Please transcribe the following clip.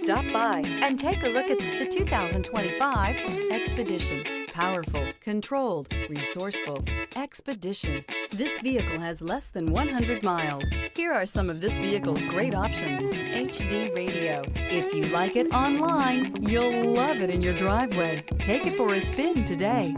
Stop by and take a look at the 2025 Expedition. Powerful, controlled, resourceful. Expedition. This vehicle has less than 100 miles. Here are some of this vehicle's great options. HD radio. If you like it online, you'll love it in your driveway. Take it for a spin today.